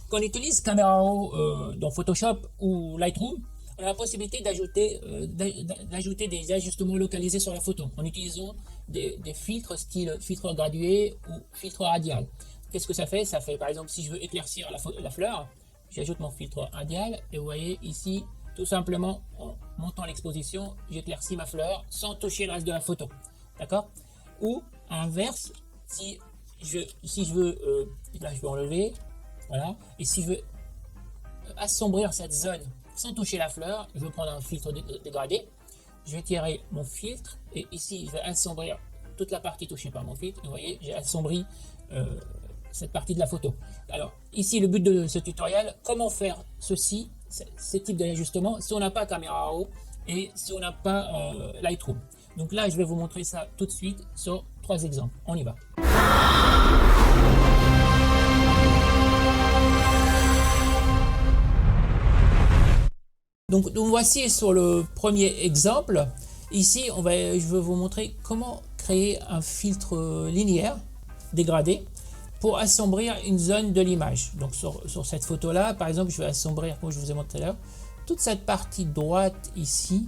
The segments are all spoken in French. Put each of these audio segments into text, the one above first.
Quand on utilise Camera Raw dans Photoshop ou Lightroom, on a la possibilité d'ajouter des ajustements localisés sur la photo en utilisant des filtres style filtre gradué ou filtre radial. Qu'est-ce que ça fait? Ça fait par exemple si je veux éclaircir la fleur, j'ajoute mon filtre radial et vous voyez ici, tout simplement en montant l'exposition, j'éclaircis ma fleur sans toucher le reste de la photo. D'accord? Ou à l'inverse, si je veux, là je vais enlever, voilà, et si je veux assombrir cette zone sans toucher la fleur, je vais prendre un filtre dégradé, je vais tirer mon filtre et ici je vais assombrir toute la partie touchée par mon filtre. Vous voyez, j'ai assombri cette partie de la photo. Alors ici le but de ce tutoriel, comment faire ceci, ce type d'ajustement si on n'a pas Camera Raw et si on n'a pas Lightroom. Donc là je vais vous montrer ça tout de suite sur 3 exemples. On y va. Donc voici sur le premier exemple. Ici, je vais vous montrer comment créer un filtre linéaire dégradé pour assombrir une zone de l'image. Donc sur cette photo-là, par exemple, je vais assombrir, comme je vous ai montré tout à l'heure, toute cette partie droite ici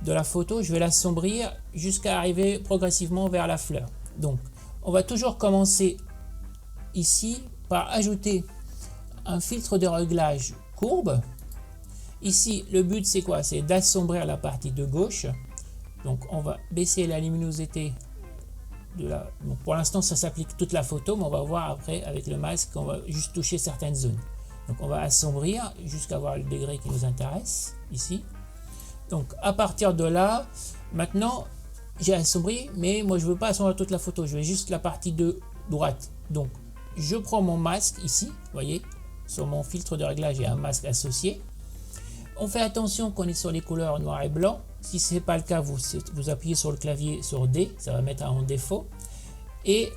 de la photo, je vais l'assombrir jusqu'à arriver progressivement vers la fleur. Donc, on va toujours commencer ici par ajouter un filtre de réglage courbe. Ici, le but c'est quoi? C'est d'assombrir la partie de gauche. Donc, on va baisser la luminosité de la... Donc, pour l'instant, ça s'applique toute la photo, mais on va voir après avec le masque, on va juste toucher certaines zones. Donc, on va assombrir jusqu'à voir le degré qui nous intéresse ici. Donc, à partir de là, maintenant, j'ai assombri, mais moi, je ne veux pas assombrir toute la photo. Je veux juste la partie de droite. Donc, je prends mon masque ici, vous voyez, sur mon filtre de réglage, il y a un masque associé. On fait attention qu'on est sur les couleurs noir et blanc. Si ce n'est pas le cas, vous appuyez sur le clavier sur D, ça va mettre en défaut. Et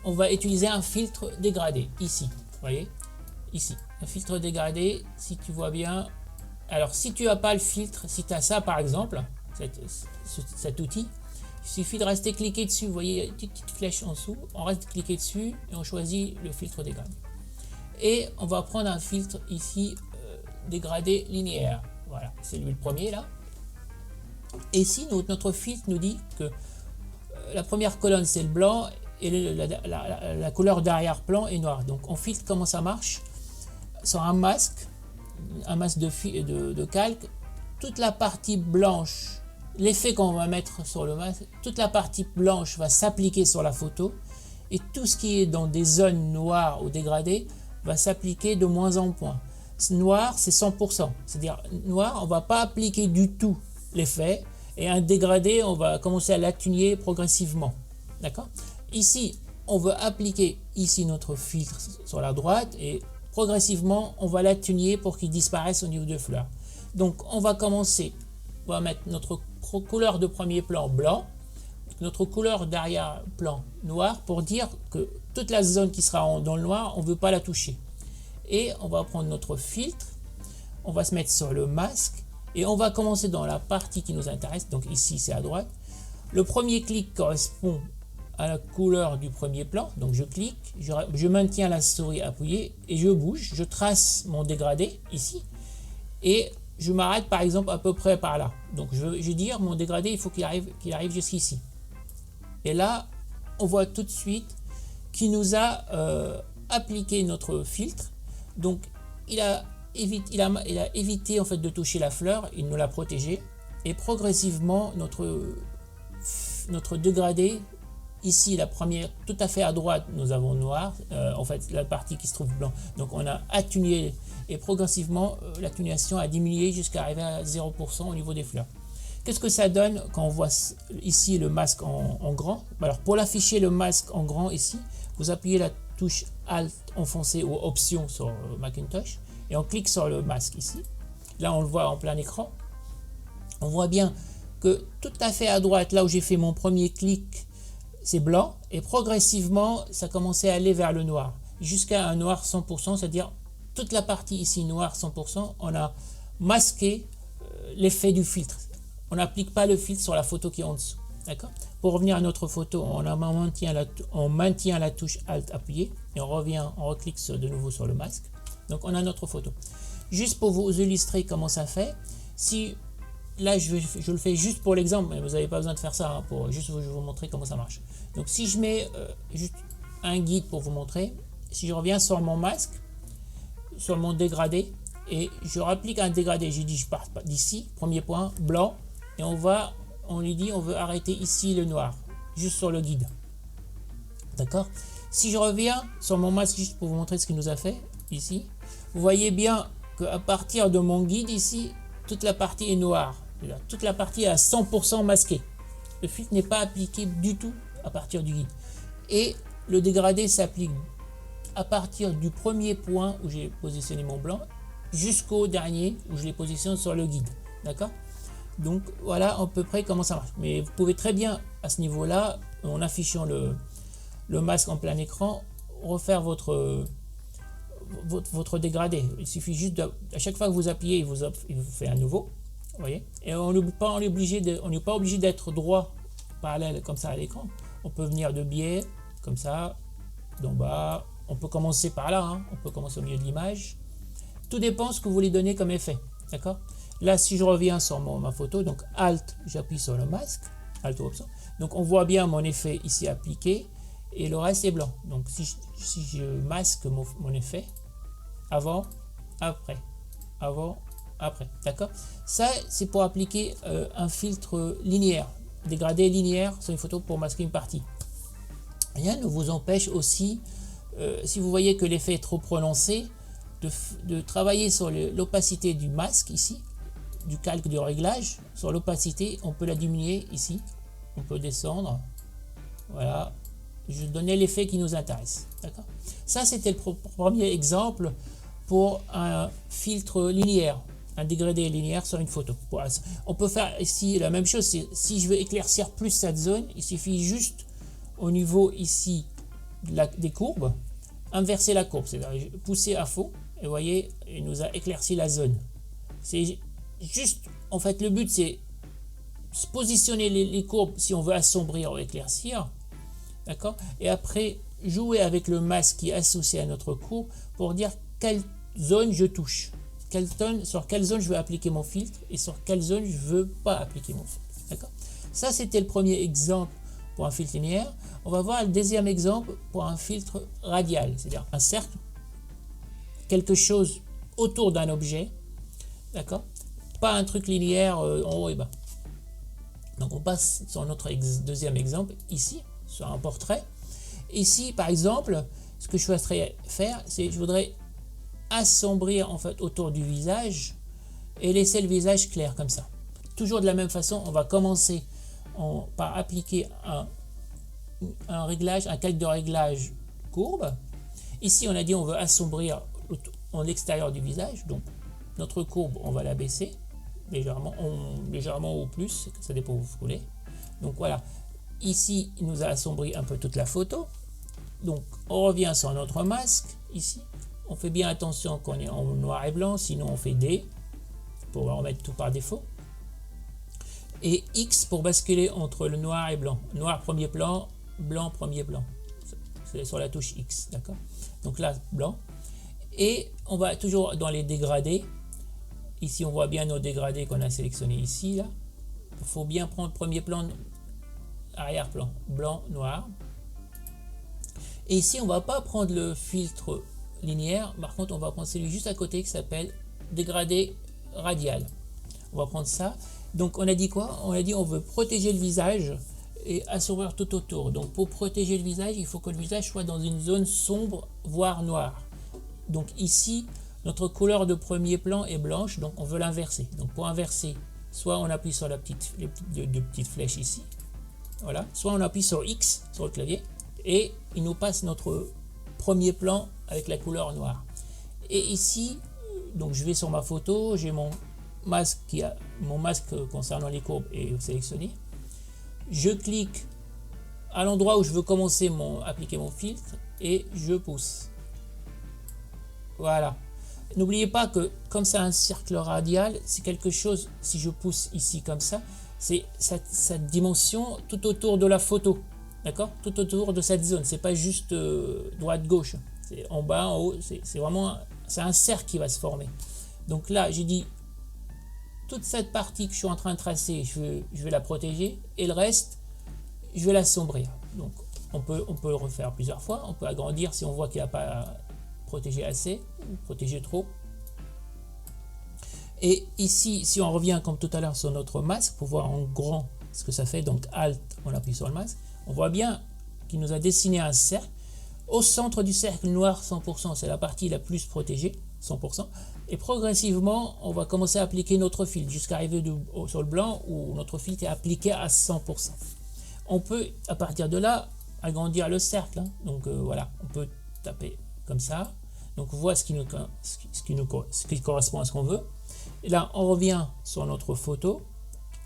on va utiliser un filtre dégradé, ici, vous voyez, ici. Un filtre dégradé, si tu vois bien. Alors, si tu n'as pas le filtre, si tu as ça par exemple, cet outil, il suffit de rester cliquer dessus. Vous voyez, une petite flèche en dessous, on reste cliquer dessus et on choisit le filtre dégradé. Et on va prendre un filtre ici, dégradé linéaire. Voilà, c'est lui le premier là. Et ici, notre filtre nous dit que la première colonne c'est le blanc et la couleur d'arrière-plan est noire. Donc on filtre comment ça marche sur un masque de calque. Toute la partie blanche, l'effet qu'on va mettre sur le masque, toute la partie blanche va s'appliquer sur la photo et tout ce qui est dans des zones noires ou dégradées va s'appliquer de moins en moins. Noir, c'est 100%. C'est-à-dire, noir, on ne va pas appliquer du tout l'effet. Et un dégradé, on va commencer à l'atténuer progressivement. D'accord? Ici, on veut appliquer ici notre filtre sur la droite. Et progressivement, on va l'atténuer pour qu'il disparaisse au niveau de fleurs. Donc, on va commencer. On va mettre notre couleur de premier plan blanc. Notre couleur d'arrière-plan noir. Pour dire que toute la zone qui sera dans le noir, on ne veut pas la toucher. Et on va prendre notre filtre, on va se mettre sur le masque et on va commencer dans la partie qui nous intéresse. Donc ici c'est à droite. Le premier clic correspond à la couleur du premier plan. Donc je clique, je maintiens la souris appuyée et je bouge. Je trace mon dégradé ici et je m'arrête par exemple à peu près par là. Donc je vais dire mon dégradé, il faut qu'il arrive jusqu'ici. Et là on voit tout de suite qu'il nous a appliqué notre filtre. Donc il a évité en fait de toucher la fleur, il nous l'a protégé et progressivement notre dégradé, ici la première tout à fait à droite nous avons noir, en fait la partie qui se trouve blanc, donc on a atténué et progressivement l'atténuation a diminué jusqu'à arriver à 0% au niveau des fleurs. Qu'est-ce que ça donne quand on voit ici le masque en grand? Alors pour l'afficher le masque en grand ici, vous appuyez la touche Alt enfoncé ou Option sur Macintosh et on clique sur le masque ici. Là on le voit en plein écran. On voit bien que tout à fait à droite, là où j'ai fait mon premier clic, c'est blanc et progressivement ça commençait à aller vers le noir jusqu'à un noir 100%, c'est-à-dire toute la partie ici noir 100%, on a masqué l'effet du filtre. On n'applique pas le filtre sur la photo qui est en dessous. D'accord. Pour revenir à notre photo, on maintient la touche Alt appuyée et on reclique de nouveau sur le masque. Donc on a notre photo. Juste pour vous illustrer comment ça fait, si là je le fais juste pour l'exemple, mais vous n'avez pas besoin de faire ça, hein, pour juste vous montrer comment ça marche. Donc si je mets juste un guide pour vous montrer, si je reviens sur mon masque, sur mon dégradé, et je rapplique un dégradé, j'ai dit je pars d'ici, premier point, blanc, et on lui dit on veut arrêter ici le noir, juste sur le guide. D'accord. Si je reviens sur mon masque juste pour vous montrer ce qu'il nous a fait, ici, vous voyez bien qu'à partir de mon guide ici, toute la partie est noire. Toute la partie est à 100% masquée. Le filtre n'est pas appliqué du tout à partir du guide. Et le dégradé s'applique à partir du premier point où j'ai positionné mon blanc jusqu'au dernier où je l'ai positionné sur le guide. D'accord. Donc voilà à peu près comment ça marche. Mais vous pouvez très bien à ce niveau-là, en affichant le masque en plein écran, refaire votre dégradé. Il suffit juste à chaque fois que vous appuyez, il vous fait un nouveau. Vous voyez. Et on n'est pas obligé d'être droit parallèle comme ça à l'écran. On peut venir de biais comme ça, d'en bas. On peut commencer par là, hein. On peut commencer au milieu de l'image. Tout dépend ce que vous voulez donner comme effet. D'accord. Là, si je reviens sur ma photo, donc Alt, j'appuie sur le masque, Alt ou Option. Donc on voit bien mon effet ici appliqué et le reste est blanc. Donc si je masque mon effet, avant, après, d'accord. Ça, c'est pour appliquer un filtre linéaire, dégradé linéaire sur une photo pour masquer une partie. Rien ne vous empêche aussi, si vous voyez que l'effet est trop prononcé, de travailler sur l'opacité du masque ici, du calque du réglage. Sur l'opacité, on peut la diminuer ici, on peut descendre, voilà. Je donnais l'effet qui nous intéresse, d'accord. Ça, c'était le premier exemple pour un filtre linéaire, un dégradé linéaire sur une photo. On peut faire ici la même chose. Si je veux éclaircir plus cette zone, il suffit juste au niveau ici des courbes, inverser la courbe, c'est-à-dire pousser à fond, et vous voyez, il nous a éclairci la zone. C'est juste, en fait, le but c'est positionner les courbes si on veut assombrir ou éclaircir, d'accord, et après jouer avec le masque qui est associé à notre courbe pour dire quelle zone je touche, sur quelle zone je veux appliquer mon filtre et sur quelle zone je veux pas appliquer mon filtre, d'accord. Ça, c'était le premier exemple pour un filtre linéaire. On va voir le deuxième exemple pour un filtre radial, c'est-à-dire un cercle, quelque chose autour d'un objet, d'accord, pas un truc linéaire en haut et bas. Donc on passe sur notre deuxième exemple ici, sur un portrait. Ici, par exemple, ce que je souhaiterais faire, c'est je voudrais assombrir en fait autour du visage et laisser le visage clair comme ça. Toujours de la même façon, on va commencer par appliquer un réglage, un calque de réglage courbe. Ici, on a dit on veut assombrir en l'extérieur du visage, donc notre courbe, on va la baisser légèrement ou plus, ça dépend où vous voulez. Donc voilà, ici, il nous a assombri un peu toute la photo. Donc on revient sur notre masque, ici. On fait bien attention qu'on est en noir et blanc, sinon on fait D pour remettre tout par défaut. Et X pour basculer entre le noir et blanc. Noir premier plan, blanc premier plan. C'est sur la touche X, d'accord. Donc là, blanc. Et on va toujours dans les dégradés. Ici, on voit bien nos dégradés qu'on a sélectionnés ici. Là. Il faut bien prendre premier plan, arrière-plan, blanc, noir. Et ici, on ne va pas prendre le filtre linéaire. Par contre, on va prendre celui juste à côté qui s'appelle dégradé radial. On va prendre ça. Donc, on a dit quoi? On a dit on veut protéger le visage et assombrir tout autour. Donc, pour protéger le visage, il faut que le visage soit dans une zone sombre, voire noire. Donc, ici, notre couleur de premier plan est blanche, donc on veut l'inverser. Donc, pour inverser, soit on appuie sur les petites flèches ici, voilà, soit on appuie sur X sur le clavier et il nous passe notre premier plan avec la couleur noire. Et ici, donc je vais sur ma photo, j'ai mon masque concernant les courbes est sélectionné. Je clique à l'endroit où je veux commencer appliquer mon filtre et je pousse. Voilà. N'oubliez pas que comme c'est un cercle radial, c'est quelque chose, si je pousse ici comme ça, c'est cette dimension tout autour de la photo, d'accord, tout autour de cette zone. C'est pas juste droite-gauche, c'est en bas, en haut, c'est vraiment c'est un cercle qui va se former. Donc là, j'ai dit toute cette partie que je suis en train de tracer, je vais la protéger, et le reste, je vais l'assombrir. Donc on peut le refaire plusieurs fois, on peut agrandir si on voit qu'il n'a pas protégé assez, ou protégé trop. Et ici, si on revient comme tout à l'heure sur notre masque, pour voir en grand ce que ça fait, donc Alt, on appuie sur le masque, on voit bien qu'il nous a dessiné un cercle. Au centre du cercle noir 100%, c'est la partie la plus protégée, 100%. Et progressivement, on va commencer à appliquer notre filtre jusqu'à arriver sur le blanc où notre filtre est appliqué à 100%. On peut, à partir de là, agrandir le cercle. Hein. Donc voilà, on peut taper comme ça. Donc on voit ce qui correspond à ce qu'on veut. Et là, on revient sur notre photo.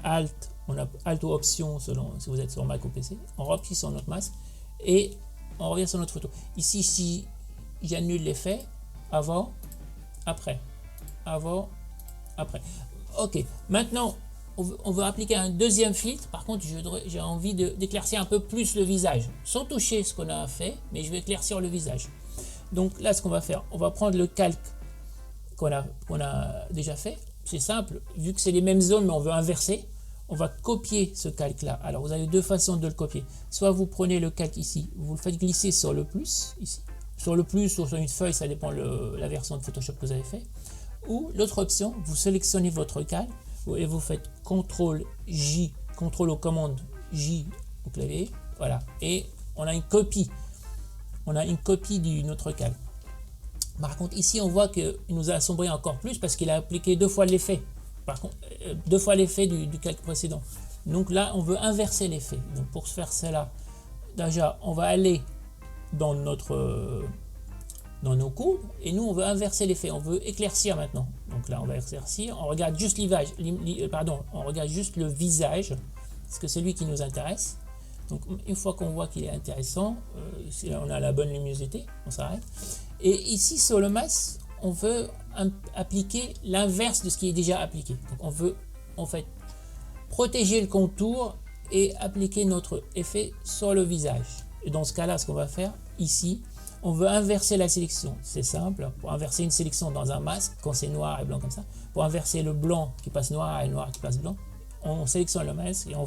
Alt, on a Alt ou Option selon si vous êtes sur Mac ou PC. On replie sur notre masque et on revient sur notre photo. Ici, si j'annule l'effet, avant, après, avant, après. Ok, maintenant, on veut appliquer un deuxième filtre. Par contre, j'ai envie d'éclaircir un peu plus le visage, sans toucher ce qu'on a fait, mais je vais éclaircir le visage. Donc là, ce qu'on va faire, on va prendre le calque qu'on a déjà fait. C'est simple, vu que c'est les mêmes zones, mais on veut inverser. On va copier ce calque-là. Alors, vous avez deux façons de le copier. Soit vous prenez le calque ici, vous le faites glisser sur le plus, ici. Sur le plus ou sur une feuille, ça dépend la version de Photoshop que vous avez fait. Ou l'autre option, vous sélectionnez votre calque et vous faites CTRL-J, CTRL aux commandes J au clavier. Voilà. Et on a une copie. On a une copie de notre calque. Par contre, ici, on voit qu'il nous a assombri encore plus parce qu'il a appliqué deux fois l'effet. Par contre, deux fois l'effet du calque précédent. Donc là, on veut inverser l'effet. Donc pour faire cela, déjà, on va aller dans nos courbes et nous, on veut inverser l'effet. On veut éclaircir maintenant. Donc là, on va éclaircir. On regarde juste on regarde juste le visage parce que c'est lui qui nous intéresse. Donc une fois qu'on voit qu'il est intéressant, on a la bonne luminosité, on s'arrête. Et ici sur le masque, on veut appliquer l'inverse de ce qui est déjà appliqué. Donc on veut en fait protéger le contour et appliquer notre effet sur le visage. Et dans ce cas-là, ce qu'on va faire ici, on veut inverser la sélection. C'est simple, pour inverser une sélection dans un masque, quand c'est noir et blanc comme ça, pour inverser le blanc qui passe noir et noir qui passe blanc, on sélectionne le masque et on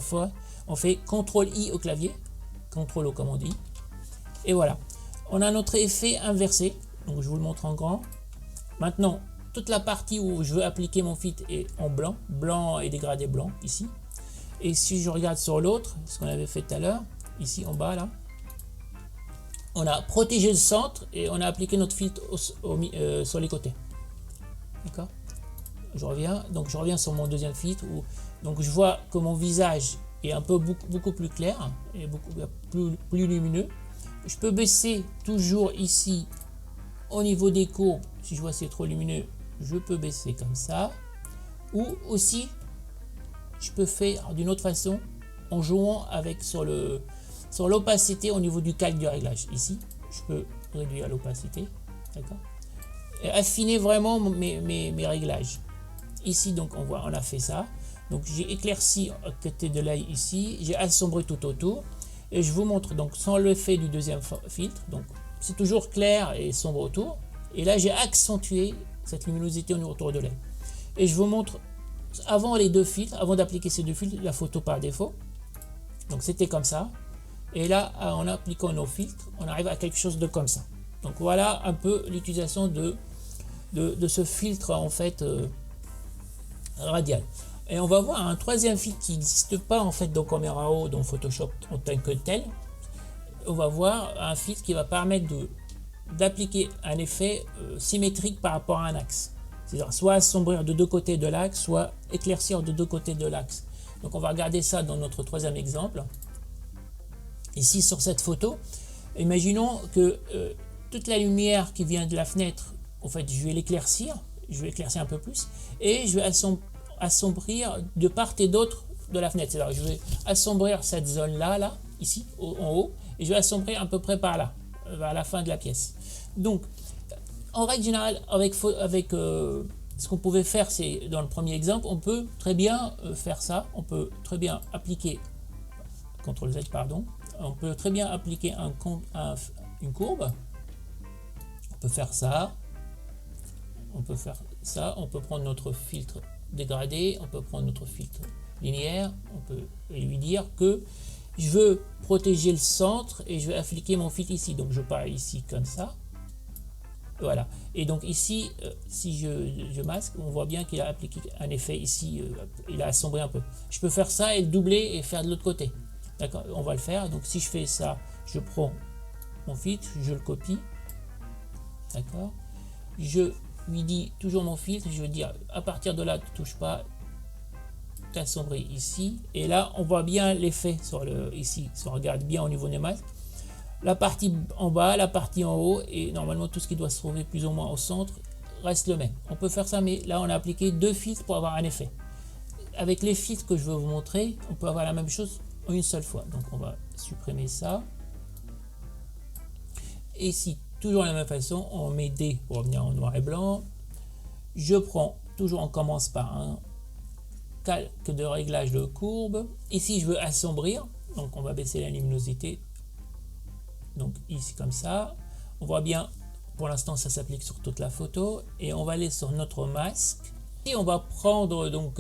fait CTRL-I au clavier, CTRL au commande I, et voilà. On a notre effet inversé, donc je vous le montre en grand. Maintenant, toute la partie où je veux appliquer mon filtre est en blanc, blanc et dégradé blanc, ici. Et si je regarde sur l'autre, ce qu'on avait fait tout à l'heure, ici en bas, là, on a protégé le centre et on a appliqué notre filtre sur les côtés. D'accord ? Je reviens sur mon deuxième filtre, donc je vois que mon visage est un peu beaucoup plus clair et beaucoup plus lumineux. Je peux baisser toujours ici au niveau des courbes. Si je vois que c'est trop lumineux, je peux baisser comme ça. Ou aussi, je peux faire d'une autre façon en jouant sur l'opacité au niveau du calque du réglage. Ici, je peux réduire l'opacité, d'accord, et affiner vraiment mes réglages. Ici, donc on a fait ça. Donc j'ai éclairci à côté de l'œil ici, j'ai assombri tout autour. Et je vous montre donc sans l'effet du deuxième filtre, donc c'est toujours clair et sombre autour. Et là j'ai accentué cette luminosité autour de l'œil. Et je vous montre avant les deux filtres, avant d'appliquer ces deux filtres, la photo par défaut. Donc c'était comme ça. Et là, en appliquant nos filtres, on arrive à quelque chose de comme ça. Donc voilà un peu l'utilisation de ce filtre en fait radial. Et on va voir un troisième filtre qui n'existe pas en fait dans Camera Raw, dans Photoshop en tant que tel. On va voir un filtre qui va permettre d'appliquer un effet symétrique par rapport à un axe. C'est-à-dire soit assombrir de deux côtés de l'axe, soit éclaircir de deux côtés de l'axe. Donc on va regarder ça dans notre troisième exemple. Ici sur cette photo, imaginons que toute la lumière qui vient de la fenêtre, en fait je vais l'éclaircir, un peu plus, et je vais assombrir de part et d'autre de la fenêtre. C'est-à-dire je vais assombrir cette zone-là, ici, en haut, et je vais assombrir à peu près par là, vers la fin de la pièce. Donc, en règle générale, avec Ce qu'on pouvait faire, c'est dans le premier exemple, on peut très bien faire ça. On peut très bien appliquer, CTRL Z, pardon. On peut très bien appliquer une courbe. On peut faire ça. On peut faire ça. On peut prendre notre filtre dégradé. On peut prendre notre filtre linéaire. On peut lui dire que je veux protéger le centre et je vais appliquer mon filtre ici. Donc je pars ici comme ça. Voilà. Et donc ici, si je masque, on voit bien qu'il a appliqué un effet ici. Il a assombri un peu. Je peux faire ça et le doubler et faire de l'autre côté. D'accord, on va le faire. Donc si je fais ça, je prends mon filtre, je le copie. D'accord. Je lui dis toujours mon filtre. Je veux dire à partir de là, ne touche pas. Assombri ici. Et là, on voit bien l'effet sur ici. Si on regarde bien au niveau des masques. La partie en bas, la partie en haut, et normalement tout ce qui doit se trouver plus ou moins au centre reste le même. On peut faire ça, mais là on a appliqué 2 filtres pour avoir un effet. Avec les filtres que je veux vous montrer, on peut avoir la même chose en une seule fois. Donc on va supprimer ça. Et ici, toujours de la même façon, on met D pour revenir en noir et blanc. Je prends, toujours on commence par un calque de réglage de courbe. Ici je veux assombrir, donc on va baisser la luminosité. Donc ici comme ça, on voit bien, pour l'instant ça s'applique sur toute la photo, et on va aller sur notre masque, et on va prendre donc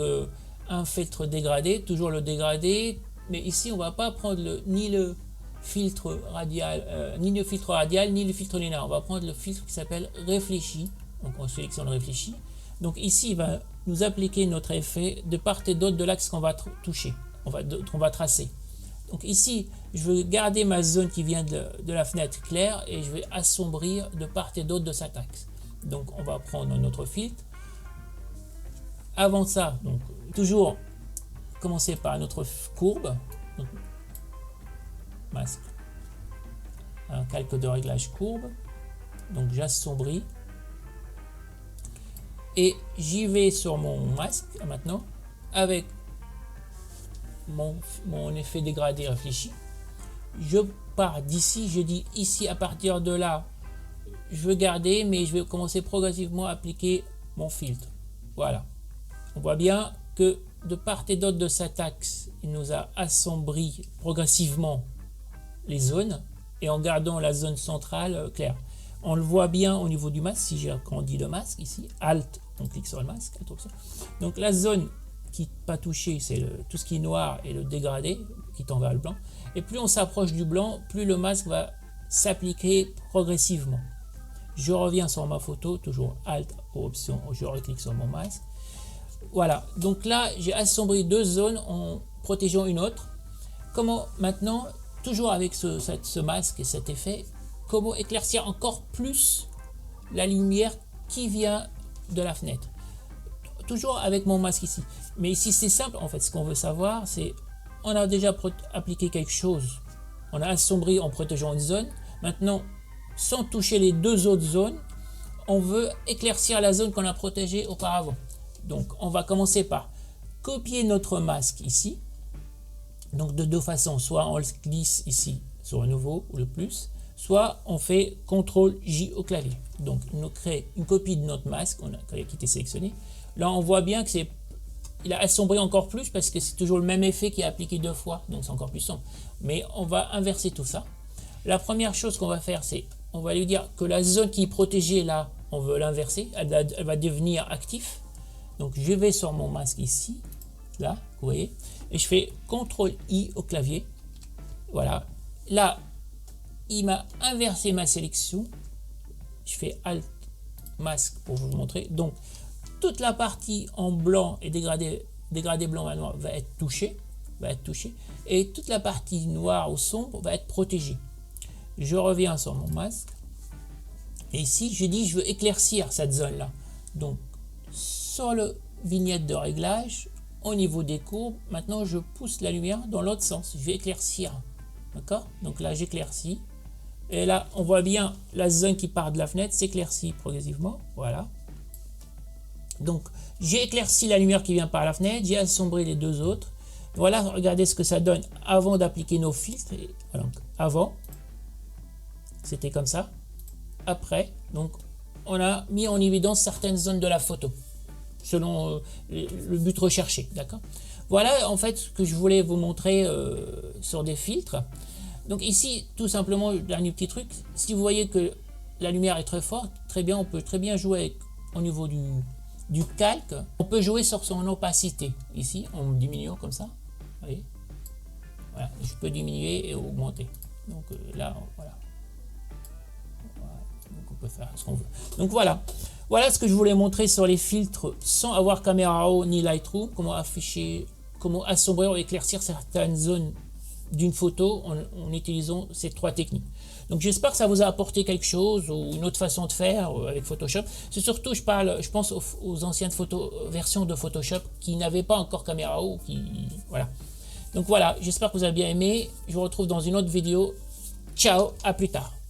un filtre dégradé, toujours le dégradé, mais ici on va pas prendre ni le filtre radial, ni le filtre linéaire, on va prendre le filtre qui s'appelle réfléchi, donc on sélectionne réfléchi, donc ici il va nous appliquer notre effet de part et d'autre de l'axe qu'on va toucher, qu'on va tracer. Donc ici, je veux garder ma zone qui vient de la fenêtre claire et je vais assombrir de part et d'autre de cet axe. Donc on va prendre notre filtre. Avant ça, donc toujours commencer par notre courbe. Donc, masque. Un calque de réglage courbe. Donc j'assombris. Et j'y vais sur mon masque maintenant avec mon effet dégradé réfléchi. Je pars d'ici, je dis ici à partir de là, je veux garder, mais je vais commencer progressivement à appliquer mon filtre. Voilà. On voit bien que de part et d'autre de cet axe, il nous a assombri progressivement les zones et en gardant la zone centrale claire. On le voit bien au niveau du masque, si j'agrandis le masque ici, Alt, on clique sur le masque. Donc la zone qui n'est pas touché, c'est tout ce qui est noir et le dégradé qui tend vers le blanc. Et plus on s'approche du blanc, plus le masque va s'appliquer progressivement. Je reviens sur ma photo, toujours Alt pour option, je reclique sur mon masque. Voilà, donc là j'ai assombri 2 zones en protégeant une autre. Comment maintenant, toujours avec ce masque et cet effet, comment éclaircir encore plus la lumière qui vient de la fenêtre? Toujours avec mon masque ici. Mais ici c'est simple, en fait ce qu'on veut savoir c'est, on a déjà appliqué quelque chose, on a assombri en protégeant une zone, maintenant sans toucher les 2 autres zones, on veut éclaircir la zone qu'on a protégée auparavant. Donc on va commencer par copier notre masque ici, donc de 2 façons, soit on le glisse ici sur le nouveau ou le plus, soit on fait CTRL J au clavier. Donc on crée une copie de notre masque qui était sélectionné. Là on voit bien que il a assombri encore plus parce que c'est toujours le même effet qui est appliqué 2 fois, donc c'est encore plus sombre. Mais on va inverser tout ça. La première chose qu'on va faire, c'est on va lui dire que la zone qui est protégée là, on veut l'inverser, elle va devenir active. Donc je vais sur mon masque ici, là, vous voyez, et je fais CTRL I au clavier. Voilà, là il m'a inversé ma sélection. Je fais Alt masque pour vous montrer. Donc toute la partie en blanc et dégradé blanc à noir va être touchée, et toute la partie noire ou sombre va être protégée. Je reviens sur mon masque et ici je dis je veux éclaircir cette zone là. Donc sur le vignette de réglage, au niveau des courbes, maintenant je pousse la lumière dans l'autre sens, je vais éclaircir, d'accord? Donc là j'éclaircis et là on voit bien la zone qui part de la fenêtre s'éclaircit progressivement. Voilà, donc j'ai éclairci la lumière qui vient par la fenêtre, j'ai assombri les 2 autres. Voilà, regardez ce que ça donne avant d'appliquer nos filtres. Donc avant c'était comme ça, après donc on a mis en évidence certaines zones de la photo. selon le but recherché, d'accord. Voilà en fait ce que je voulais vous montrer sur des filtres. Donc ici, tout simplement, le dernier petit truc, si vous voyez que la lumière est très forte, très bien, on peut très bien jouer au niveau du calque. On peut jouer sur son opacité, ici, en diminuant comme ça, vous voyez. Voilà, je peux diminuer et augmenter. Donc là, voilà. Donc on peut faire ce qu'on veut. Donc voilà. Voilà ce que je voulais montrer sur les filtres sans avoir Camera Raw ni Lightroom. Comment afficher, comment assombrir ou éclaircir certaines zones d'une photo en utilisant ces 3 techniques. Donc j'espère que ça vous a apporté quelque chose ou une autre façon de faire avec Photoshop. C'est surtout, je pense aux anciennes versions de Photoshop qui n'avaient pas encore Camera Raw. Voilà. Donc voilà, j'espère que vous avez bien aimé. Je vous retrouve dans une autre vidéo. Ciao, à plus tard.